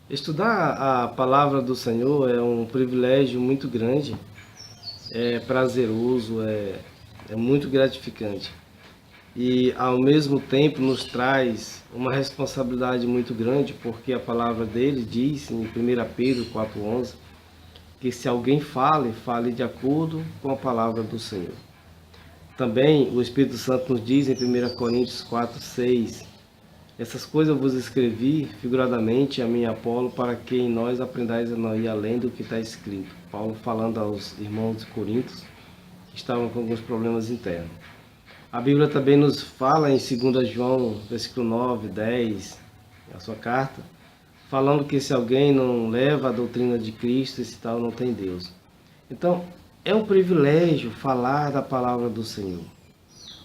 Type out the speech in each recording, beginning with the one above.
Estudar a palavra do Senhor é um privilégio muito grande, é prazeroso, é muito gratificante. E ao mesmo tempo nos traz uma responsabilidade muito grande, porque a palavra dele diz em 1 Pedro 4,11 que se alguém fale, fale de acordo com a palavra do Senhor. Também o Espírito Santo nos diz em 1 Coríntios 4,6: essas coisas eu vos escrevi figuradamente a mim e a Apolo, para que em nós aprendais a não ir além do que está escrito. Paulo falando aos irmãos de Coríntios que estavam com alguns problemas internos. A Bíblia também nos fala em 2 João, versículo 9, 10, a sua carta, falando que se alguém não leva a doutrina de Cristo, esse tal não tem Deus. Então, é um privilégio falar da palavra do Senhor,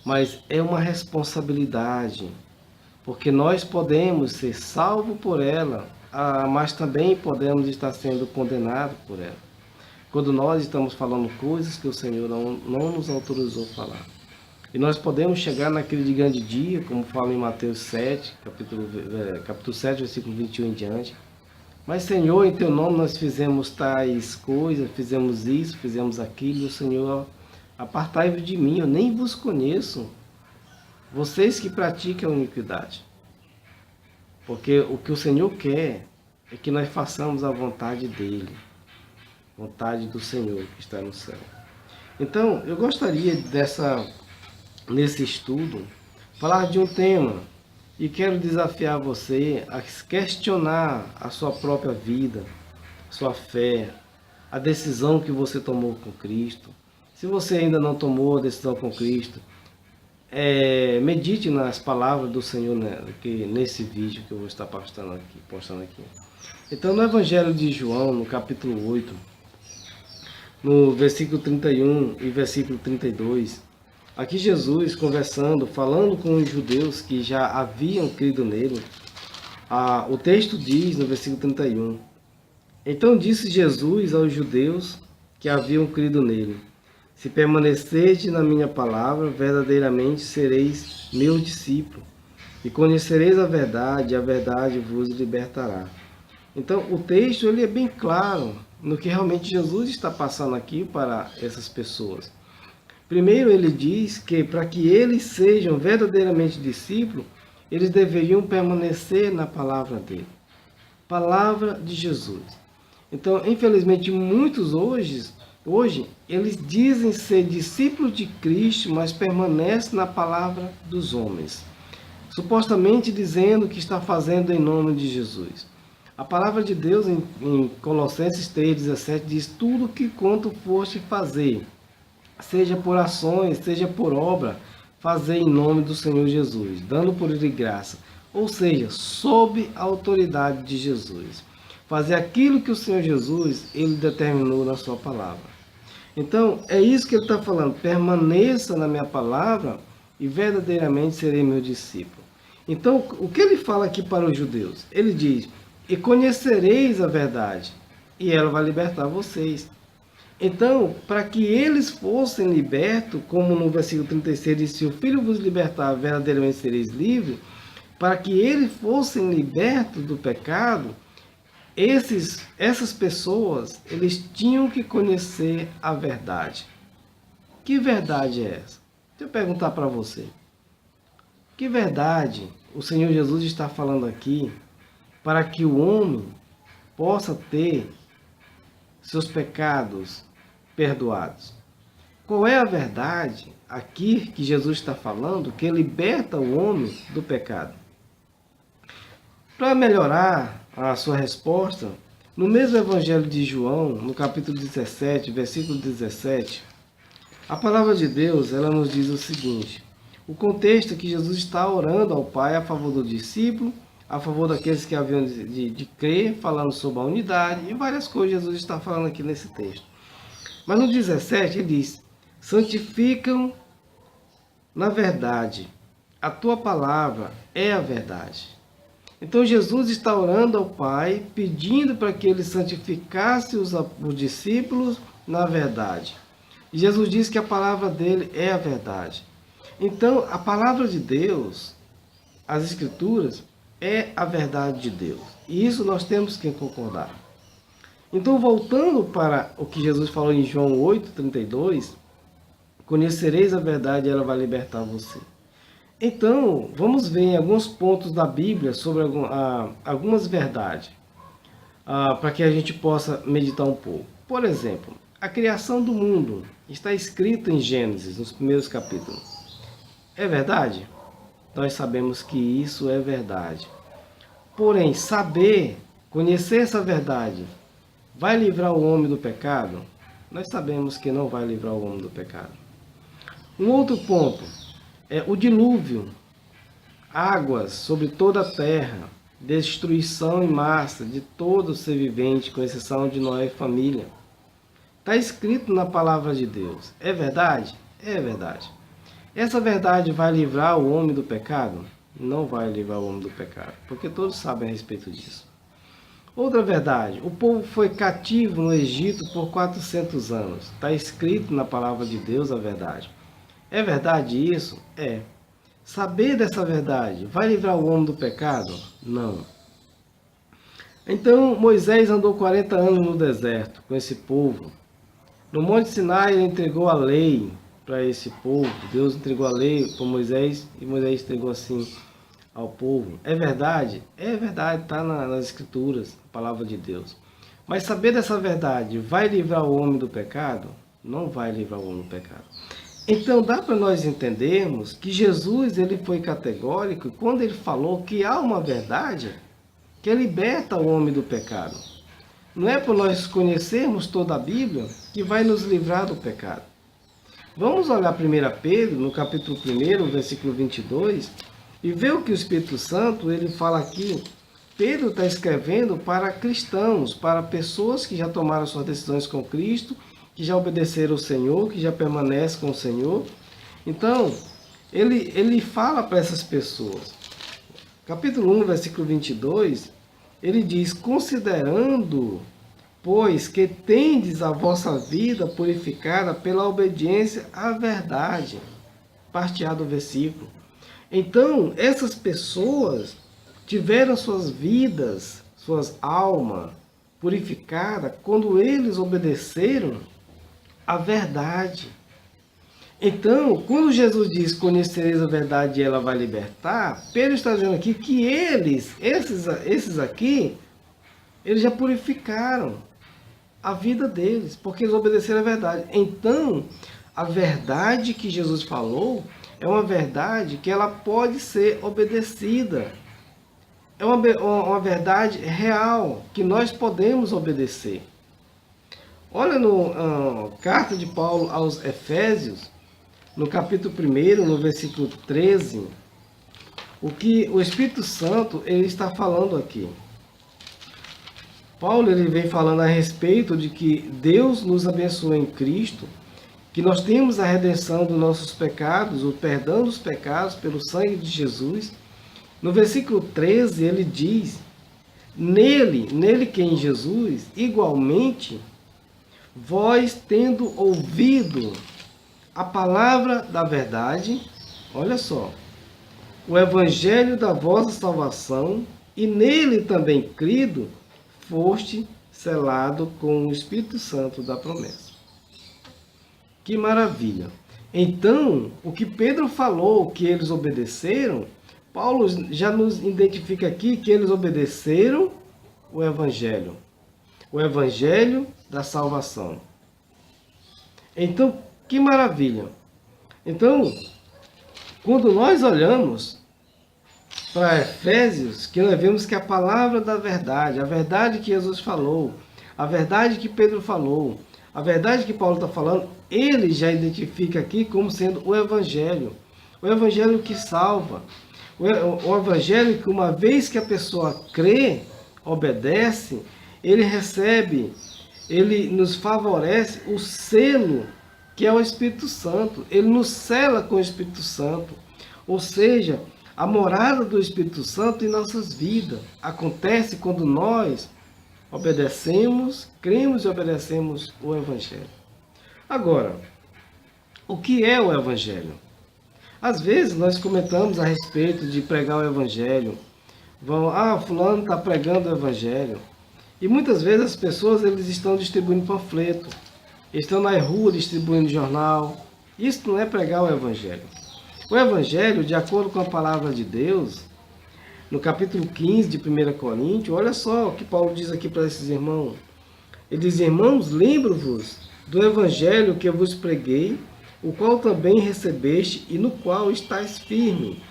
mas é uma responsabilidade, porque nós podemos ser salvos por ela, mas também podemos estar sendo condenados por ela, quando nós estamos falando coisas que o Senhor não nos autorizou a falar. E nós podemos chegar naquele grande dia, como fala em Mateus 7, capítulo 7, versículo 21 em diante. Mas, Senhor, em Teu nome nós fizemos tais coisas, fizemos isso, fizemos aquilo, e o Senhor, apartai-vos de mim, eu nem vos conheço, vocês que praticam a iniquidade. Porque o que o Senhor quer é que nós façamos a vontade dEle, vontade do Senhor que está no céu. Então, eu gostaria nesse estudo, falar de um tema e quero desafiar você a questionar a sua própria vida, sua fé, a decisão que você tomou com Cristo. Se você ainda não tomou a decisão com Cristo, medite nas palavras do Senhor nesse vídeo que eu vou estar postando aqui. Então, no Evangelho de João, no capítulo 8, no versículo 31 e versículo 32, aqui Jesus conversando, falando com os judeus que já haviam crido nele, o texto diz no versículo 31, então disse Jesus aos judeus que haviam crido nele, se permanecerdes na minha palavra, verdadeiramente sereis meus discípulos, e conhecereis a verdade vos libertará. Então o texto ele é bem claro no que realmente Jesus está passando aqui para essas pessoas. Primeiro ele diz que para que eles sejam verdadeiramente discípulos, eles deveriam permanecer na palavra dele. Palavra de Jesus. Então, infelizmente, muitos hoje eles dizem ser discípulos de Cristo, mas permanecem na palavra dos homens. Supostamente dizendo que está fazendo em nome de Jesus. A palavra de Deus em Colossenses 3,17 diz, tudo que quanto foste fazer, seja por ações, seja por obra, fazer em nome do Senhor Jesus, dando por ele graça. Ou seja, sob a autoridade de Jesus. Fazer aquilo que o Senhor Jesus, ele determinou na sua palavra. Então, é isso que ele está falando. Permaneça na minha palavra e verdadeiramente serei meu discípulo. Então, o que ele fala aqui para os judeus? Ele diz, e conhecereis a verdade, e ela vai libertar vocês. Então, para que eles fossem libertos, como no versículo 36 diz, se o Filho vos libertar, verdadeiramente sereis livres, para que eles fossem libertos do pecado, essas pessoas, eles tinham que conhecer a verdade. Que verdade é essa? Deixa eu perguntar para você. Que verdade o Senhor Jesus está falando aqui para que o homem possa ter seus pecados perdoados? Qual é a verdade aqui que Jesus está falando que liberta o homem do pecado? Para melhorar a sua resposta, no mesmo Evangelho de João, no capítulo 17, versículo 17, a palavra de Deus ela nos diz o seguinte, o contexto é que Jesus está orando ao Pai a favor do discípulo, a favor daqueles que haviam de crer, falando sobre a unidade e várias coisas Jesus está falando aqui nesse texto. Mas no 17 ele diz, santificam na verdade, a tua palavra é a verdade. Então Jesus está orando ao Pai, pedindo para que ele santificasse os discípulos na verdade. E Jesus diz que a palavra dele é a verdade. Então a palavra de Deus, as Escrituras, é a verdade de Deus. E isso nós temos que concordar. Então, voltando para o que Jesus falou em João 8,32, conhecereis a verdade e ela vai libertar você. Então, vamos ver em alguns pontos da Bíblia sobre algumas verdades, para que a gente possa meditar um pouco. Por exemplo, a criação do mundo está escrita em Gênesis, nos primeiros capítulos. É verdade? Nós sabemos que isso é verdade. Porém, conhecer essa verdade, vai livrar o homem do pecado? Nós sabemos que não vai livrar o homem do pecado. Um outro ponto é o dilúvio. Águas sobre toda a terra, destruição em massa de todo ser vivente, com exceção de Noé e família. Está escrito na palavra de Deus. É verdade? É verdade. Essa verdade vai livrar o homem do pecado? Não vai livrar o homem do pecado, porque todos sabem a respeito disso. Outra verdade, o povo foi cativo no Egito por 400 anos. Está escrito na palavra de Deus a verdade. É verdade isso? É. Saber dessa verdade vai livrar o homem do pecado? Não. Então Moisés andou 40 anos no deserto com esse povo. No Monte Sinai ele entregou a lei para esse povo. Deus entregou a lei para Moisés e Moisés entregou assim ao povo. É verdade? É verdade, está nas Escrituras, a palavra de Deus. Mas saber dessa verdade vai livrar o homem do pecado? Não vai livrar o homem do pecado. Então dá para nós entendermos que Jesus ele foi categórico quando ele falou que há uma verdade que liberta o homem do pecado. Não é por nós conhecermos toda a Bíblia que vai nos livrar do pecado. Vamos olhar 1 Pedro, no capítulo 1, versículo 22, e ver o que o Espírito Santo ele fala aqui. Pedro está escrevendo para cristãos, para pessoas que já tomaram suas decisões com Cristo, que já obedeceram ao Senhor, que já permanecem com o Senhor. Então, ele fala para essas pessoas. Capítulo 1, versículo 22, ele diz: considerando, pois, que tendes a vossa vida purificada pela obediência à verdade. Parte A do versículo. Então, essas pessoas tiveram suas vidas, suas almas purificadas quando eles obedeceram à verdade. Então, quando Jesus diz: conhecereis a verdade e ela vai libertar, Pedro está dizendo aqui que esses aqui, eles já purificaram a vida deles, porque eles obedeceram à verdade. Então, a verdade que Jesus falou é uma verdade que ela pode ser obedecida. É uma verdade real, que nós podemos obedecer. Olha no carta de Paulo aos Efésios, no capítulo 1, no versículo 13, o que o Espírito Santo ele está falando aqui. Paulo ele vem falando a respeito de que Deus nos abençoou em Cristo, que nós temos a redenção dos nossos pecados, o perdão dos pecados pelo sangue de Jesus. No versículo 13 ele diz: nele que em Jesus, igualmente, vós tendo ouvido a palavra da verdade, olha só, o evangelho da vossa salvação, e nele também crido, foste selado com o Espírito Santo da promessa. Que maravilha! Então, o que Pedro falou que eles obedeceram, Paulo já nos identifica aqui que eles obedeceram o Evangelho da salvação. Então, que maravilha! Então, quando nós olhamos para Efésios, que nós vemos que a palavra da verdade, a verdade que Jesus falou, a verdade que Pedro falou, a verdade que Paulo está falando, ele já identifica aqui como sendo o Evangelho que salva, o Evangelho que uma vez que a pessoa crê, obedece, ele recebe, ele nos favorece o selo que é o Espírito Santo, ele nos sela com o Espírito Santo, ou seja, a morada do Espírito Santo em nossas vidas acontece quando nós obedecemos, cremos e obedecemos o Evangelho. Agora, o que é o Evangelho? Às vezes nós comentamos a respeito de pregar o Evangelho, Vão, fulano está pregando o evangelho. E muitas vezes as pessoas eles estão distribuindo panfleto, estão na rua distribuindo jornal. Isso não é pregar o evangelho. O evangelho, de acordo com a palavra de Deus, no capítulo 15 de 1 Coríntios, olha só o que Paulo diz aqui para esses irmãos. Ele diz: irmãos, lembro-vos do evangelho que eu vos preguei, o qual também recebeste e no qual estáis firme.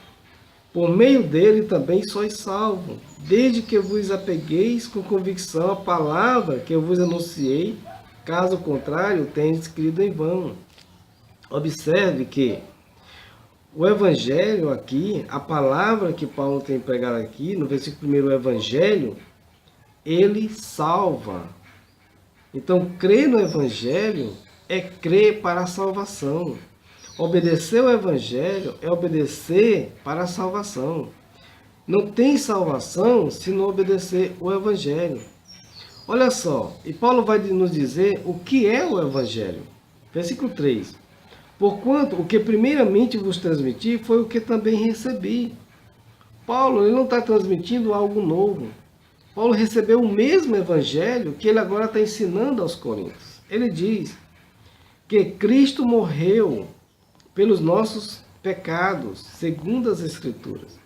Por meio dele também sois salvos, desde que vos apegueis com convicção à palavra que eu vos anunciei, caso contrário, tendes crido em vão. Observe que o evangelho aqui, a palavra que Paulo tem pregado aqui, no versículo 1, o evangelho, ele salva. Então, crer no evangelho é crer para a salvação. Obedecer ao evangelho é obedecer para a salvação. Não tem salvação se não obedecer o evangelho. Olha só, e Paulo vai nos dizer o que é o evangelho. Versículo 3. Porquanto o que primeiramente vos transmiti foi o que também recebi. Paulo ele não está transmitindo algo novo. Paulo recebeu o mesmo evangelho que ele agora está ensinando aos coríntios. Ele diz que Cristo morreu pelos nossos pecados, segundo as Escrituras.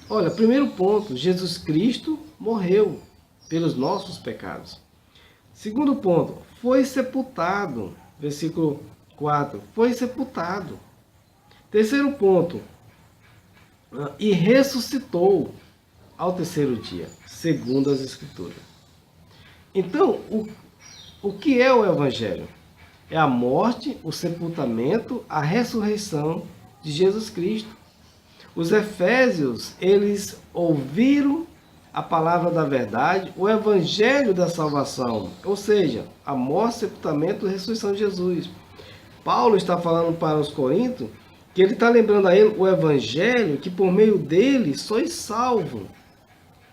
Olha, primeiro ponto, Jesus Cristo morreu pelos nossos pecados. Segundo ponto, foi sepultado, versículo 4, foi sepultado. Terceiro ponto, e ressuscitou ao terceiro dia, segundo as Escrituras. Então, o que é o Evangelho? É a morte, o sepultamento, a ressurreição de Jesus Cristo. Os efésios, eles ouviram a palavra da verdade, o evangelho da salvação, ou seja, a morte, sepultamento e ressurreição de Jesus. Paulo está falando para os coríntios que ele está lembrando a ele o evangelho que por meio dele sois salvos,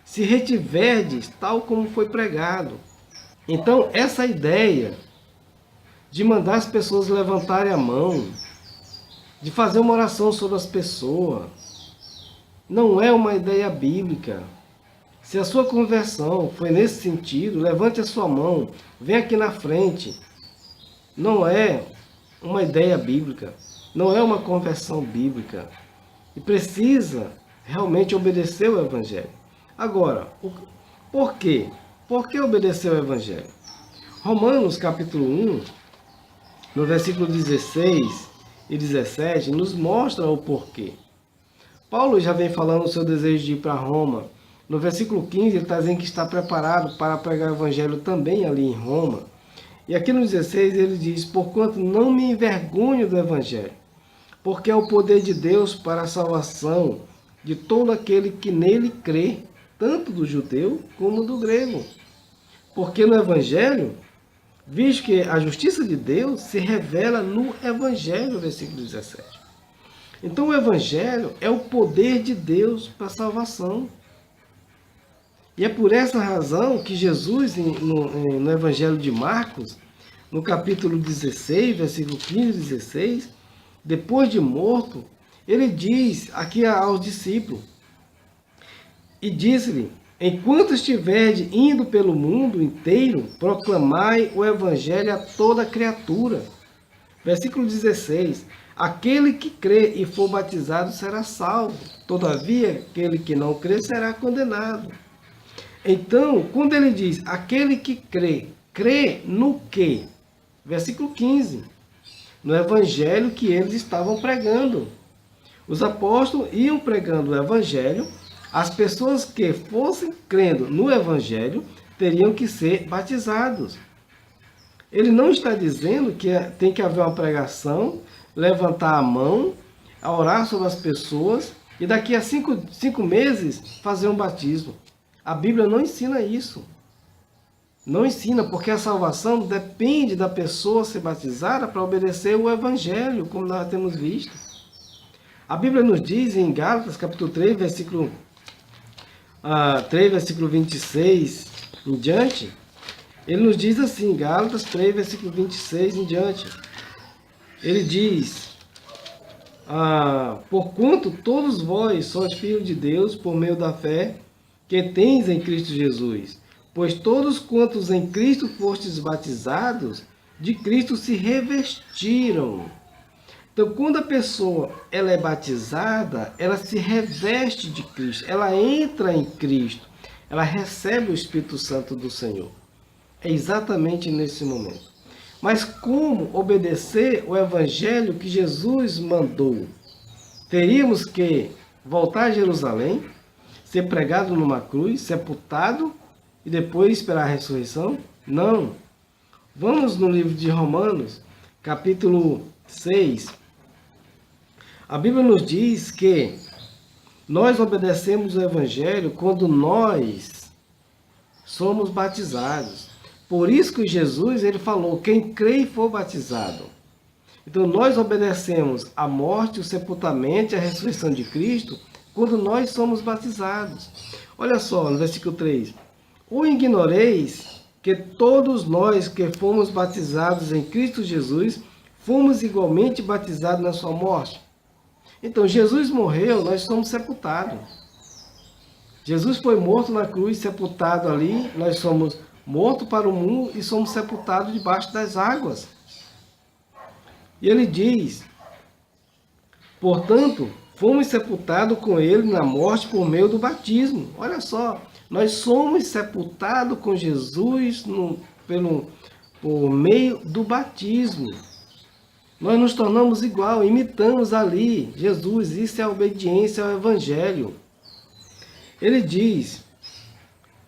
se retiverdes tal como foi pregado. Então, essa ideia de mandar as pessoas levantarem a mão, de fazer uma oração sobre as pessoas, não é uma ideia bíblica. Se a sua conversão foi nesse sentido, levante a sua mão, vem aqui na frente. Não é uma ideia bíblica, não é uma conversão bíblica. E precisa realmente obedecer o Evangelho. Agora, por quê? Por que obedecer o Evangelho? Romanos capítulo 1, no versículo 16 e 17, nos mostra o porquê. Paulo já vem falando o seu desejo de ir para Roma. No versículo 15, ele está dizendo que está preparado para pregar o evangelho também ali em Roma. E aqui no 16 ele diz: porquanto não me envergonho do evangelho, porque é o poder de Deus para a salvação de todo aquele que nele crê, tanto do judeu como do grego. Porque no evangelho, visto que a justiça de Deus se revela no evangelho, versículo 17. Então o evangelho é o poder de Deus para a salvação. E é por essa razão que Jesus, no evangelho de Marcos, no capítulo 16, versículo 15 e 16, depois de morto, ele diz aqui aos discípulos, e disse-lhe: enquanto estiverdes indo pelo mundo inteiro, proclamai o evangelho a toda criatura. Versículo 16, aquele que crê e for batizado será salvo, todavia aquele que não crê será condenado. Então, quando ele diz, aquele que crê, crê no quê? Versículo 15, no evangelho que eles estavam pregando. Os apóstolos iam pregando o evangelho, as pessoas que fossem crendo no evangelho teriam que ser batizados. Ele não está dizendo que tem que haver uma pregação, levantar a mão, orar sobre as pessoas e daqui a cinco meses fazer um batismo. A Bíblia não ensina isso. Não ensina, porque a salvação depende da pessoa ser batizada para obedecer o Evangelho, como nós temos visto. A Bíblia nos diz em Gálatas, capítulo 3, versículo 26 em diante, ele nos diz assim, Gálatas 3, versículo 26 em diante, ele diz, porquanto todos vós sois filhos de Deus por meio da fé, que tens em Cristo Jesus. Pois todos quantos em Cristo fostes batizados, de Cristo se revestiram. Então, quando a pessoa ela é batizada, ela se reveste de Cristo, ela entra em Cristo, ela recebe o Espírito Santo do Senhor. É exatamente nesse momento. Mas como obedecer o evangelho que Jesus mandou? Teríamos que voltar a Jerusalém, ser pregado numa cruz, sepultado e depois esperar a ressurreição? Não. Vamos no livro de Romanos, capítulo 6. A Bíblia nos diz que nós obedecemos o evangelho quando nós somos batizados. Por isso que Jesus ele falou, quem crê e for batizado. Então nós obedecemos a morte, o sepultamento e a ressurreição de Cristo quando nós somos batizados. Olha só, no versículo 3. Ou ignoreis que todos nós que fomos batizados em Cristo Jesus, fomos igualmente batizados na sua morte. Então Jesus morreu, nós somos sepultados. Jesus foi morto na cruz, sepultado ali, nós somos mortos para o mundo e somos sepultados debaixo das águas. E ele diz, portanto, fomos sepultados com ele na morte por meio do batismo. Olha só, nós somos sepultados com Jesus por meio do batismo. Nós nos tornamos igual, imitamos ali Jesus. Isso é a obediência ao Evangelho. Ele diz,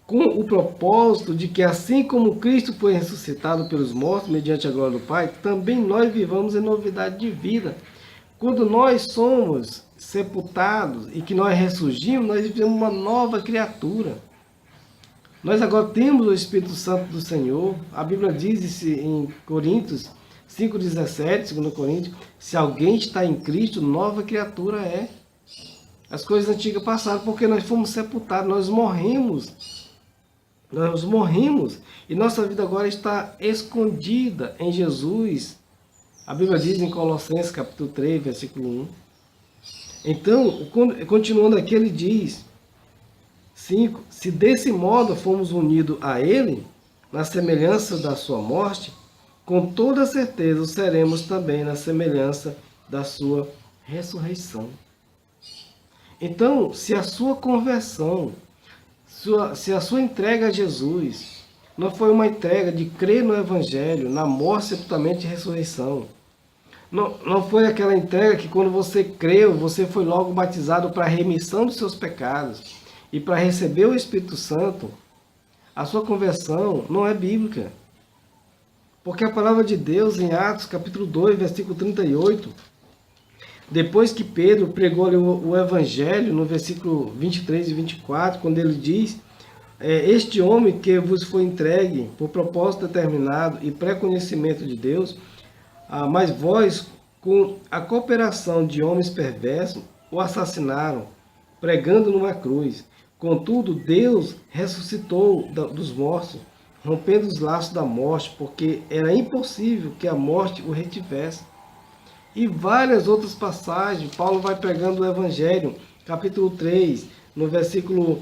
com o propósito de que assim como Cristo foi ressuscitado pelos mortos, mediante a glória do Pai, também nós vivamos em novidade de vida. Quando nós somos sepultados e que nós ressurgimos, nós vivemos uma nova criatura. Nós agora temos o Espírito Santo do Senhor. A Bíblia diz em Coríntios 5,17, 2 Coríntios, se alguém está em Cristo, nova criatura é. As coisas antigas passaram porque nós fomos sepultados, nós morremos. Nós morrimos e nossa vida agora está escondida em Jesus. A Bíblia diz em Colossenses capítulo 3, versículo 1. Então, continuando aqui, ele diz, 5, se desse modo fomos unidos a ele, na semelhança da sua morte, com toda certeza o seremos também na semelhança da sua ressurreição. Então, se a sua conversão, se a sua entrega a Jesus não foi uma entrega de crer no Evangelho, na morte, sepultamento e ressurreição, não foi aquela entrega que quando você creu, você foi logo batizado para a remissão dos seus pecados e para receber o Espírito Santo, a sua conversão não é bíblica. Porque a palavra de Deus em Atos capítulo 2, versículo 38, depois que Pedro pregou o Evangelho, no versículo 23 e 24, quando ele diz, este homem que vos foi entregue por propósito determinado e pré-conhecimento de Deus, mas vós, com a cooperação de homens perversos, o assassinaram, pregando numa cruz. Contudo, Deus ressuscitou dos mortos, rompendo os laços da morte, porque era impossível que a morte o retivesse. E várias outras passagens, Paulo vai pregando o Evangelho, capítulo 3, no versículo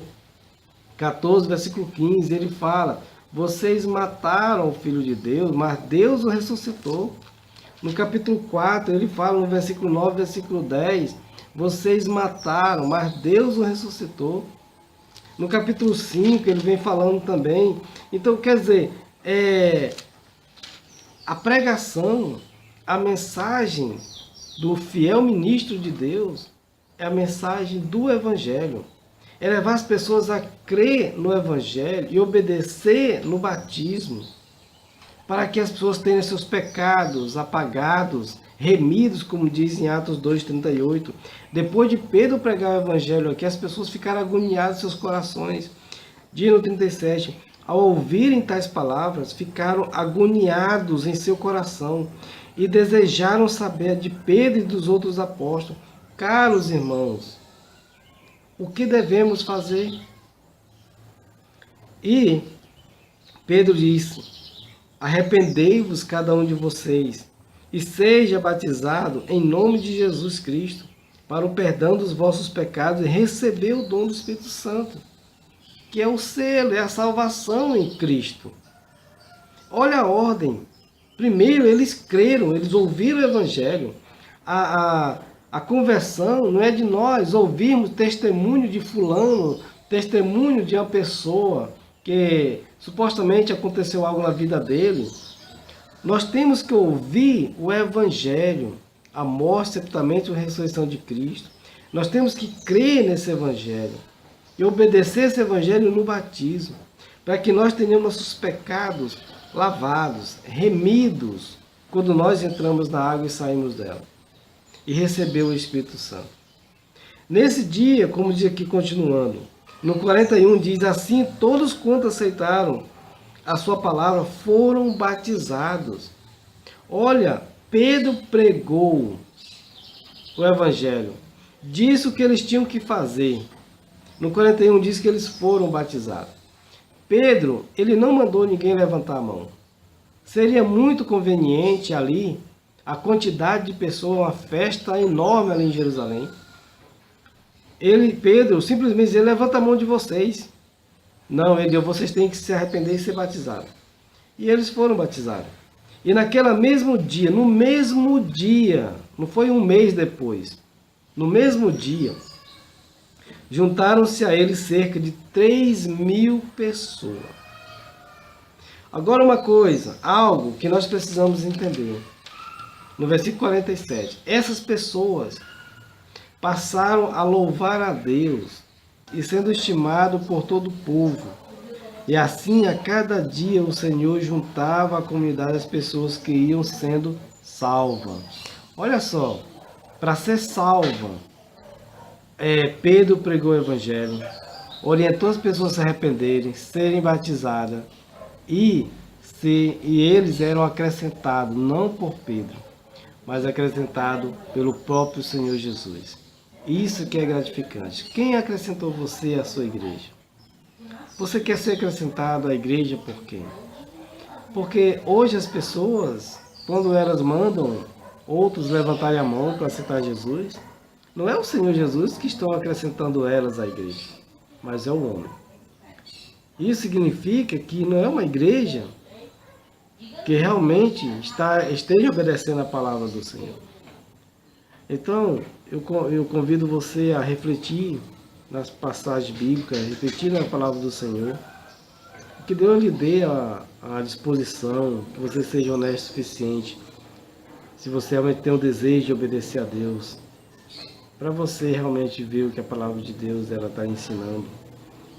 14, versículo 15, ele fala, vocês mataram o Filho de Deus, mas Deus o ressuscitou. No capítulo 4, ele fala no versículo 9, versículo 10, vocês mataram, mas Deus o ressuscitou. No capítulo 5, ele vem falando também. Então, quer dizer, a pregação, a mensagem do fiel ministro de Deus é a mensagem do Evangelho. É levar as pessoas a crer no Evangelho e obedecer no batismo, para que as pessoas tenham seus pecados apagados, remidos, como diz em Atos 2,38. Depois de Pedro pregar o Evangelho aqui, as pessoas ficaram agoniadas em seus corações. Diz no 37, ao ouvirem tais palavras, ficaram agoniados em seu coração e desejaram saber de Pedro e dos outros apóstolos. Caros irmãos, o que devemos fazer? E Pedro disse, arrependei-vos cada um de vocês e seja batizado em nome de Jesus Cristo para o perdão dos vossos pecados e receber o dom do Espírito Santo. que é o selo, é a salvação em Cristo. Olha a ordem. Primeiro eles creram, eles ouviram o Evangelho. A conversão não é de nós ouvirmos testemunho de fulano, testemunho de uma pessoa que supostamente aconteceu algo na vida dele. Nós temos que ouvir o Evangelho, a morte, sepultamento e a ressurreição de Cristo. Nós temos que crer nesse Evangelho e obedecer esse Evangelho no batismo, para que nós tenhamos nossos pecados lavados, remidos, quando nós entramos na água e saímos dela, e receber o Espírito Santo. Nesse dia, como diz aqui continuando, no 41 diz assim: todos quanto aceitaram a sua palavra foram batizados. Olha, Pedro pregou o Evangelho, disse o que eles tinham que fazer. No 41 diz que eles foram batizados. Pedro, ele não mandou ninguém levantar a mão. Seria muito conveniente ali, a quantidade de pessoas, uma festa enorme ali em Jerusalém. Pedro, simplesmente dizia: levanta a mão de vocês. Não, ele deu: vocês têm que se arrepender e ser batizados. E eles foram batizados. E naquele mesmo dia, no mesmo dia, não foi um mês depois, no mesmo dia, juntaram-se a ele cerca de 3.000 pessoas. Agora uma coisa, algo que nós precisamos entender. No versículo 47, essas pessoas passaram a louvar a Deus e sendo estimado por todo o povo. E assim, a cada dia, o Senhor juntava a comunidade as pessoas que iam sendo salvas. Olha só, para ser salva, Pedro pregou o Evangelho, orientou as pessoas a se arrependerem, serem batizadas, e eles eram acrescentados, não por Pedro, mas acrescentados pelo próprio Senhor Jesus. Isso que é gratificante. Quem acrescentou você à sua igreja? Você quer ser acrescentado à igreja por quem? Porque hoje as pessoas, quando elas mandam outros levantarem a mão para aceitar Jesus, não é o Senhor Jesus que estão acrescentando elas à igreja, mas é o homem. Isso significa que não é uma igreja que realmente esteja obedecendo a palavra do Senhor. Então, eu convido você a refletir nas passagens bíblicas, refletir na palavra do Senhor, que Deus lhe dê a disposição, que você seja honesto o suficiente, se você realmente tem o desejo de obedecer a Deus, para você realmente ver o que a palavra de Deus está ensinando,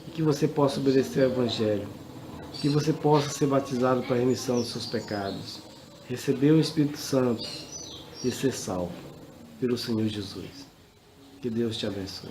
e que você possa obedecer ao Evangelho, que você possa ser batizado para a remissão dos seus pecados, receber o Espírito Santo e ser salvo pelo Senhor Jesus. Que Deus te abençoe.